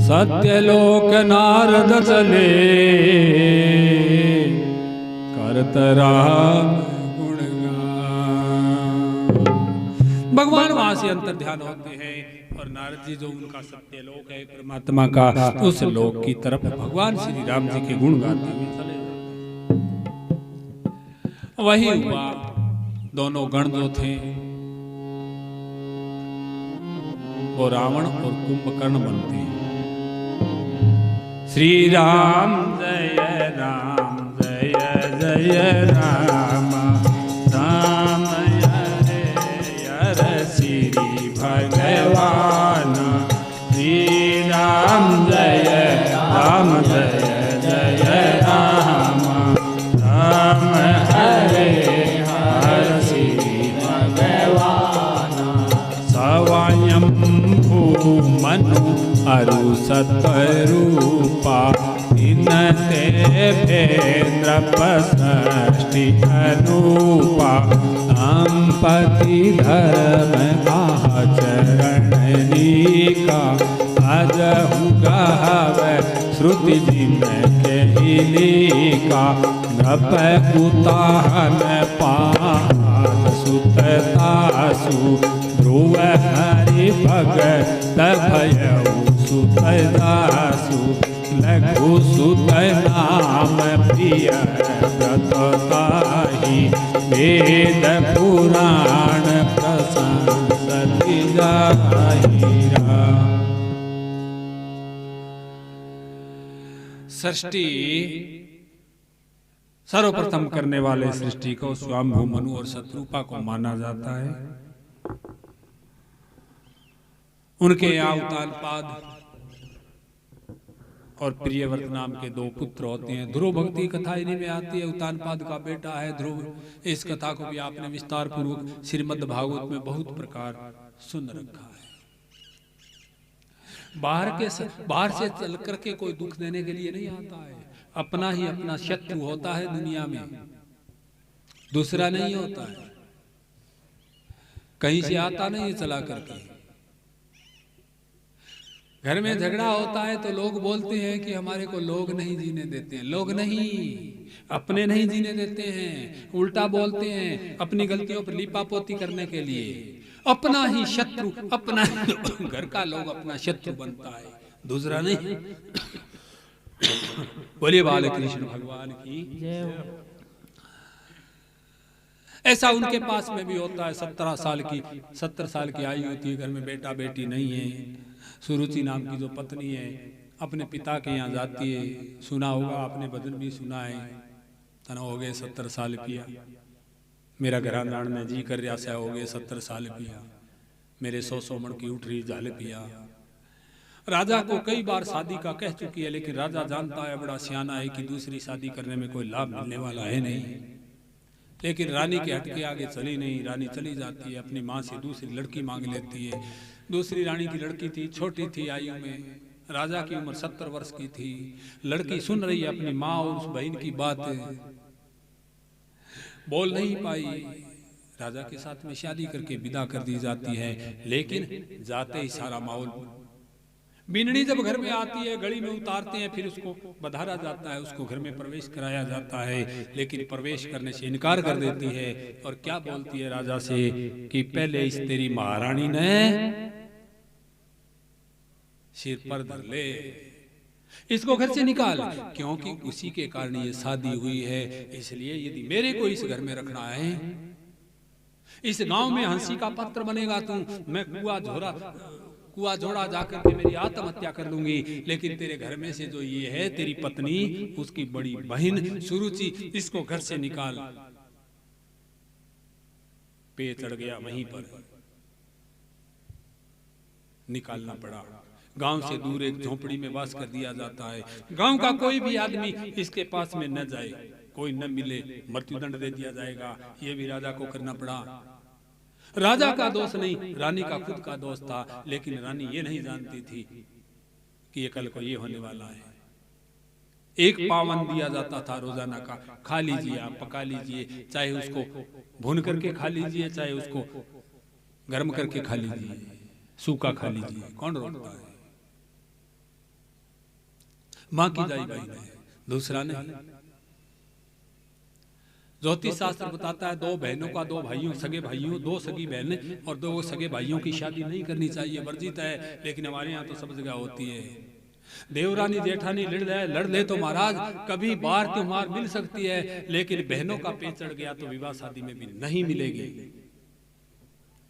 सत्यलोक नारद चले करतरा गुणगान। भगवान वहां से अंतर ध्यान होते हैं और नारद जी जो उनका सत्यलोक है परमात्मा का, उस लोक की तरफ भगवान श्री राम जी के गुण गाते हुए चले जाते। वही हुआ, दोनों गण जो थे वो रावण और कुंभकर्ण बनते हैं। श्री राम जय जय राम, राम हरे हरे श्री भगवान। श्री राम जय जय राम, राम हरे हरे श्री भगवान। सवयं मनु अरु सतरूपा, दिन ते भेन्द्र षष्टि अनूपा। संपत्ति धर्म आचरणिका, अजहु गावे श्रुति जिन कहलिका। नृप कुताहन पाद सुततासु, ध्रुव हरि भगत भयउ सुतदासु। लघु सुत नाम प्रिय व्रत ताहि, वेद पुराण प्रशंसति जाहिरा। सृष्टि सर्वप्रथम करने वाले सृष्टि को स्वयंभू मनु और शत्रुपा को माना जाता है। उनके यहाँ उत्तानपाद और प्रियव्रत नाम के दो पुत्र होते हैं। ध्रुव भक्ति कथा इन्हीं में आती है। उत्तानपाद का बेटा है ध्रुव। इस कथा को भी आपने विस्तार पूर्वक श्रीमद् भागवत में बहुत प्रकार सुन रखा है। बाहर से चल करके कोई दुख देने के लिए नहीं आता है। अपना ही अपना शत्रु होता है दुनिया में, दूसरा नहीं होता है। कहीं से आता नहीं चला करके। घर में झगड़ा होता है तो लोग बोलते हैं कि हमारे को लोग नहीं जीने देते हैं। लोग नहीं, अपने नहीं जीने देते हैं। उल्टा बोलते हैं अपनी गलतियों पर लीपापोती करने के लिए। अपना ही शत्रु, अपना घर का लोग अपना शत्रु बनता है, दूसरा नहीं। बोलिए बालकृष्ण भगवान की जय। ऐसा उनके पास में भी होता है। 17 साल की आयु होती है, घर में बेटा बेटी नहीं है। सुरुचि नाम की जो पत्नी है अपने पिता के यहाँ जाती है। सुना होगा आपने, भजन भी सुना है। तना हो गए 70 साल किया, मेरा घरादान में जी कर रहा हो गए 70 साल पिया, मेरे 100 मण की उठ रही झाल पिया। राजा को कई बार शादी का कह चुकी है, लेकिन राजा जानता है, बड़ा सियाना है कि दूसरी शादी करने में कोई लाभ मिलने वाला है नहीं। लेकिन रानी के हटके आगे चली नहीं। रानी चली जाती है, अपनी माँ से दूसरी लड़की मांग लेती है। दूसरी रानी की लड़की थी, छोटी थी आयु में। राजा की उम्र 70 वर्ष की थी। लड़की सुन रही है अपनी माँ और उस बहन की बात, बोल नहीं पाई। राजा के साथ में शादी करके विदा कर दी जाती है। लेकिन जाते ही सारा माहौल, बीनड़ी जब घर में आती है, गली में उतारते हैं, फिर उसको बधारा जाता है, उसको घर में प्रवेश कराया जाता है। लेकिन प्रवेश करने से इनकार कर देती है और क्या बोलती है राजा से कि पहले इस तेरी महारानी ने सिर पर धर ले, इसको घर से निकाल, क्योंकि उसी के कारण ये शादी हुई है। इसलिए यदि मेरे को इस घर में रखना है, इस गांव में हंसी का पात्र बनेगा तू, मैं कुआ झोड़ा जाकर के मेरी आत्महत्या कर लूंगी। लेकिन तेरे घर में से जो ये है तेरी पत्नी, उसकी बड़ी बहन सुरुचि, इसको घर से निकाल। पे चढ़ गया, वहीं पर निकालना पड़ा। गांव से दूर एक झोपड़ी में वास कर दिया जाता है। गांव का कोई भी आदमी इसके पास में न जाए, कोई न मिले, मृत्युदंड दे दिया जाएगा। ये भी राजा को करना पड़ा। राजा का दोष नहीं, रानी का खुद का दोष था। लेकिन रानी ये नहीं जानती थी कि ये कल को ये होने वाला है। एक पावन दिया जाता था रोजाना का, खा लीजिए, आप पका लीजिए, चाहे उसको भून करके खा लीजिए, चाहे उसको गर्म करके खा लीजिए, सूखा खा लीजिए, कौन रोकता है। माँ की दाई बहन है, दूसरा नहीं। ज्योतिष शास्त्र बताता है दो बहनों का, दो भाइयों, सगे भाइयों, दो सगी बहनें और दो सगे भाइयों की शादी नहीं करनी चाहिए, वर्जित है। लेकिन हमारे यहाँ तो सब जगह होती है। देवरानी जेठानी लड़ ले तो महाराज कभी बार त्योहार मिल सकती है, लेकिन बहनों का पेट चढ़ गया तो विवाह शादी में भी नहीं मिलेगी।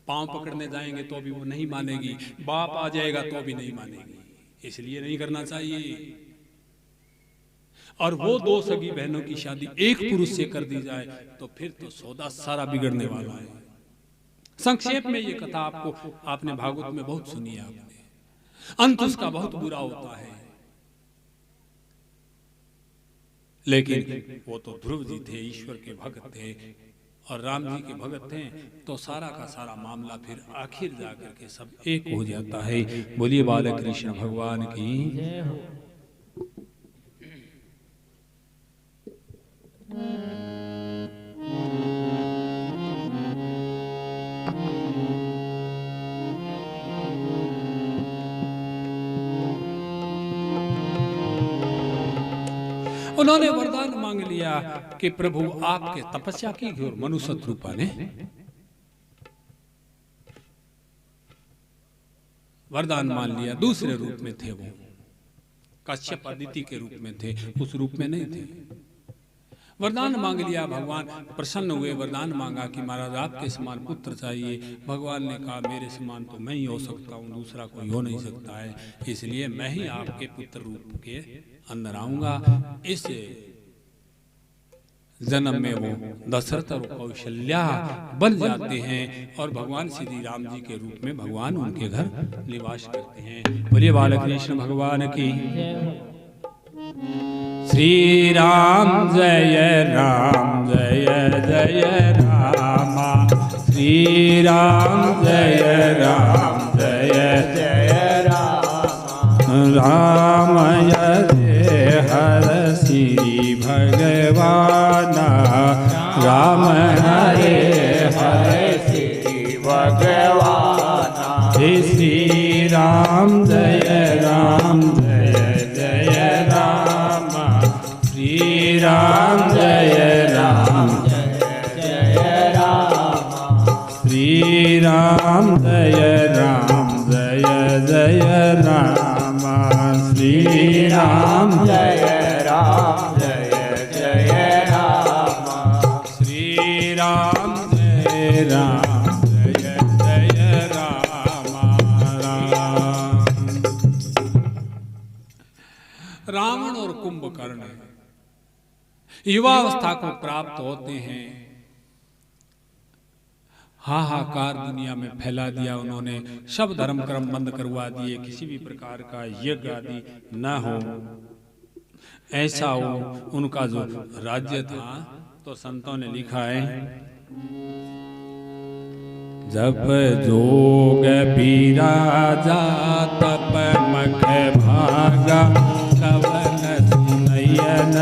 पांव पकड़ने जाएंगे तो भी वो नहीं मानेगी, बाप आ जाएगा तो भी नहीं मानेगी, इसलिए नहीं करना चाहिए। और वो दो सगी बहनों की शादी एक पुरुष से कर दी जाए तो फिर तो सौदा सारा बिगड़ने वाला है। संक्षेप में ये कथा आपने भागवत में बहुत सुनी है आपने, अंत उसका बहुत बुरा होता है। लेकिन वो तो ध्रुव जी थे, ईश्वर के भक्त थे और राम जी के भगत थे, तो सारा का सारा मामला फिर आखिर जाकर के सब एक हो जाता है। बोलिए बालक कृष्ण भगवान की जय हो। उन्होंने वरदान मांग लिया कि प्रभु आपके तपस्या की और मनुष्य रूपा ने वरदान मान लिया। दूसरे रूप में थे, वो कश्यप अदिति के रूप में थे, उस रूप में नहीं थे। वरदान मांग लिया, भगवान प्रसन्न हुए, वरदान मांगा कि महाराज आपके समान पुत्र चाहिए। भगवान ने कहा मेरे समान तो मैं ही हो सकता हूँ, दूसरा कोई हो नहीं सकता है, इसलिए मैं ही आपके पुत्र रूप के अंदर आऊंगा। इस जन्म में वो दशरथ और कौशल्या बन जाते हैं और भगवान श्री राम जी के रूप में भगवान उनके घर निवास करते हैं। बोलिए बालकृष्ण भगवान की। श्री राम जय राम जय जय राम, श्री राम जय राम जय जय राम, राम जय हर श्री भगवान, राम हरे हरे श्री भगवान, श्री राम जय राम जय जय राम, श्री राम जय राम जय जय राम, श्री राम जय राम जय जय राम, श्री राम जय राम जय जय राम, श्री राम जय राम जय जय राम। रावण और कुंभकर्ण युवावस्था को प्राप्त होते हैं, हाहाकार दुनिया में फैला दिया उन्होंने, सब धर्म कर्म बंद करवा दिए, किसी भी प्रकार का यज्ञ आदि न हो, ऐसा हो उनका जो राज्य था। तो संतों ने लिखा है जब जोग बिराजा तप मख भागा, कवन सुनयन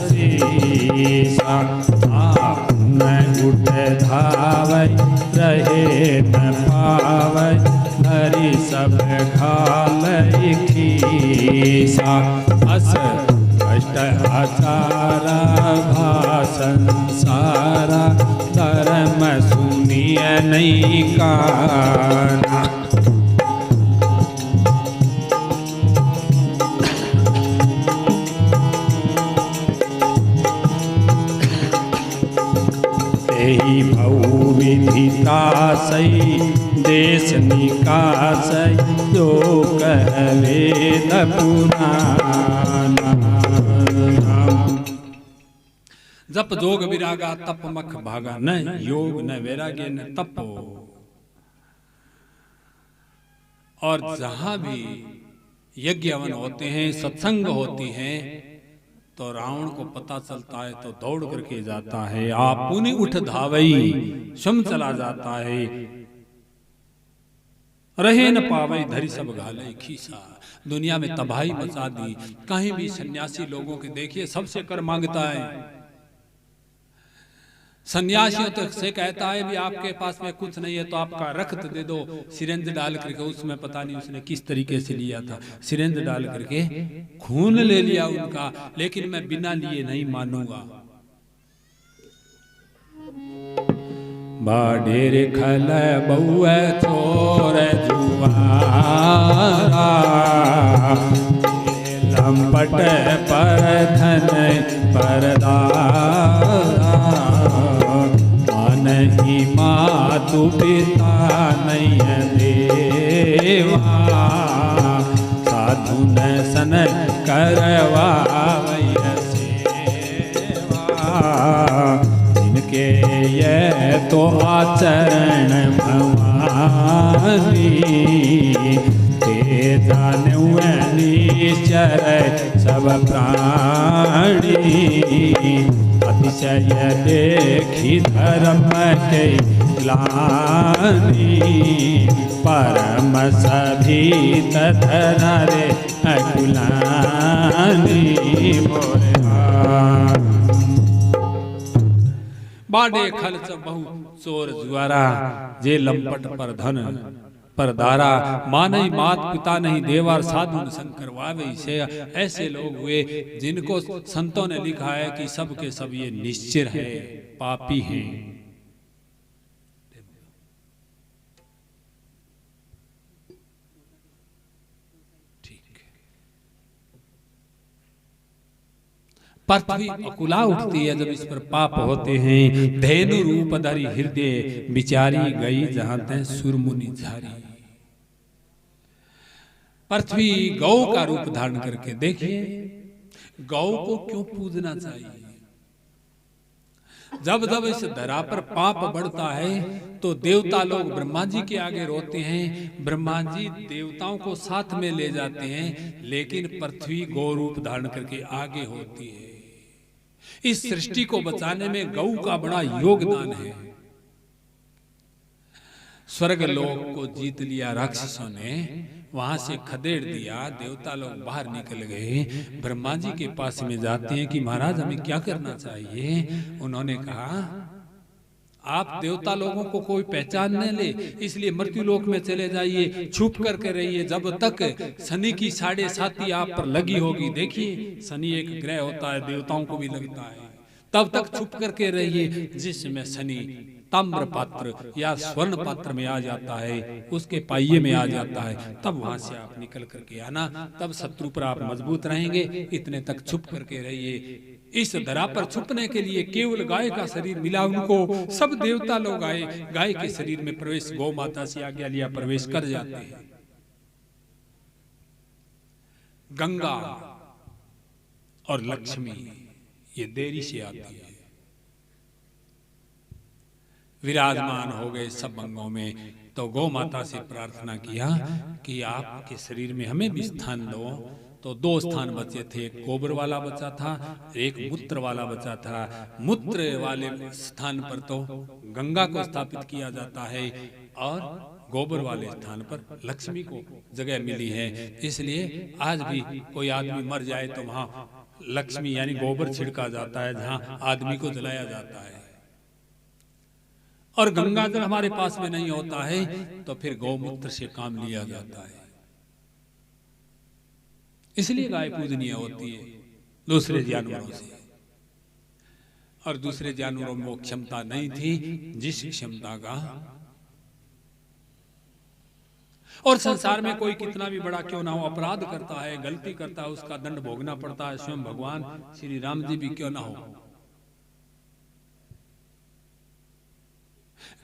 शीशा, आपने उठ धावै रहे न पावै, हरि सब खालै खीसा, अस अष्ट आचारा भाषण सारा, धर्म सुनिय नहीं काना। यही भऊ विधिता सही देश निकासै, जो कह वेद पुराना। जप जोग विरागा तप मख भागा, न योग न वैराग्य न तप। और जहां भी यज्ञ हवन होते हैं, सत्संग होती हैं, तो रावण को पता चलता है तो दौड़ करके जाता है, आप पुनि उठ धावई, स्वयं चला जाता है, रहे न पावई धरी सब घाले खीसा। दुनिया में तबाही मचा दी। कहीं भी सन्यासी लोगों के देखिए सबसे कर मांगता है, सन्यासियों तक से कहता है भी आपके पास में कुछ नहीं है तो आपका रक्त दे दो, सिरेंज डाल करके, उसमें पता नहीं उसने किस तरीके से लिया था, सिरेंज डाल करके खून ले लिया उनका, लेकिन मैं बिना लिए नहीं मानूंगा। बाडेर खल बउए छोर जुआरा, लंपट पर धन परदारा, नहीं मातु पिता नहीं देवा, साधु न सन करवा सेवा, जिनके ये तो आचरण भवानी, ते जाने निश्चर सब प्राणी, अतिशय देखी धर्म के ग्लानि, परम सभी तथनरे अकुलानि मोरे। बाडे खलच बहु चोर जुआरा, जे लंपट पर धन पर दारा, मानई मात पिता नहीं देवर, साधु शंकर वावे से। ऐसे लोग हुए जिनको संतों ने लिखा है कि सब के सब ये निश्चिर है, पापी हैं। पृथ्वी अकुला उठती है जब इस पर पाप होते हैं। धेनु रूप धरी हृदय बिचारी, गई जहां तय सुरमुनि झारी। पृथ्वी गौ का रूप धारण करके, देखिए गौ को क्यों पूजना चाहिए। जब जब इस धरा पर पाप बढ़ता है तो देवता लोग ब्रह्मा जी के आगे रोते हैं, ब्रह्मा जी देवताओं को साथ में ले जाते हैं, लेकिन पृथ्वी गौ रूप धारण करके आगे होती है। इस सृष्टि को बचाने में गौ का बड़ा योगदान है। स्वर्ग लोक को जीत लिया राक्षसों ने, वहां से खदेड़ दिया, देवता लोग बाहर निकल गए। ब्रह्मा जी के पास में जाते हैं कि महाराज हमें क्या करना चाहिए। उन्होंने कहा आप देवता लोगों को कोई पहचान न ले, इसलिए मृत्यु लोक में चले जाइए, छुप करके रहिए जब तक शनि की 7.5 आप पर लगी होगी। देखिए शनि एक ग्रह होता है, देवताओं को भी लगता है, तब तक छुप करके रहिए। जिसमें शनि ताम्र पात्र या स्वर्ण पात्र में आ जाता है, उसके पाइये में आ जाता है, तब वहां से आप निकल करके आना, तब शत्रु पर आप मजबूत रहेंगे। इतने तक छुप करके रहिए। इस धरा पर छुपने के लिए केवल गाय का शरीर मिला उनको। सब देवता लोग आए, गाय के शरीर में प्रवेश, गौ माता से आज्ञा लिया, प्रवेश कर जाते हैं। गंगा और लक्ष्मी ये देरी से आती है, विराजमान हो गए सब अंगों में। तो गौ माता से प्रार्थना किया कि आपके शरीर में हमें भी स्थान दो। तो 2 स्थान बचे थे, एक गोबर वाला बचा था, एक मूत्र वाला बचा था। मूत्र वाले स्थान पर तो गंगा को स्थापित किया जाता है और गोबर वाले स्थान पर लक्ष्मी को जगह मिली है। इसलिए आज भी कोई आदमी मर जाए तो वहां लक्ष्मी यानी गोबर छिड़का जाता है, जहां आदमी को जलाया जाता है। और गंगा जल हमारे पास में नहीं होता है तो फिर गौमूत्र से काम लिया जाता है। इसलिए गाय पूजनीय होती है दूसरे जानवरों से। और दूसरे जानवरों में वो क्षमता नहीं थी जिस क्षमता का। और संसार में कोई कितना भी बड़ा क्यों ना हो, अपराध करता है, गलती करता है, उसका दंड भोगना पड़ता है। स्वयं भगवान श्री राम जी भी क्यों ना हो।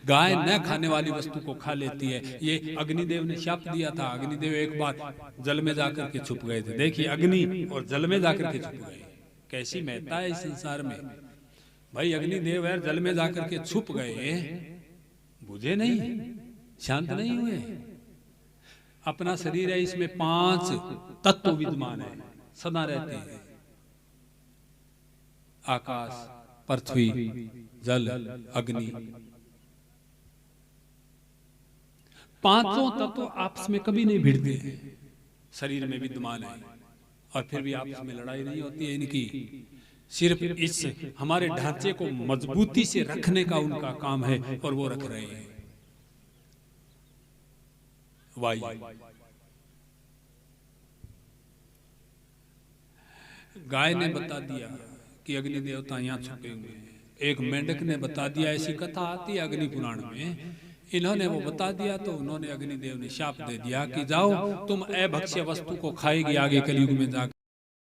गाय न खाने वाली वस्तु को खा लेती है। ये अग्निदेव ने शाप दिया था। अग्निदेव एक बार जल में जाकर के छुप गए थे। देखिए अग्नि और जल में जाकर के छुप गए, कैसी महत्ता है इस संसार में। भाई अग्निदेव है, जल में जाकर के छुप गए, बुझे नहीं, शांत नहीं हुए। अपना शरीर है, इसमें 5 तत्व विद्यमान है, सदा रहते हैं। आकाश, पृथ्वी, जल, अग्नि। 5 तत्व आपस में कभी नहीं भिड़ते हैं, शरीर में विद्यमान है। और फिर भी आपस में लड़ाई नहीं होती है इनकी। सिर्फ इस हमारे ढांचे को मजबूती से रखने का उनका काम है और वो रख रहे हैं। वायु गाय ने बता दिया कि अग्नि देवता यहाँ छुपे हुए हैं। एक मेंढक ने बता दिया, ऐसी कथा आती है अग्नि पुराण में। इन्होंने वो बता दिया तो उन्होंने अग्निदेव ने शाप दे दिया कि जाओ तुम अभक्ष्य वस्तु को खाएगी आगे कलयुग में जाकर।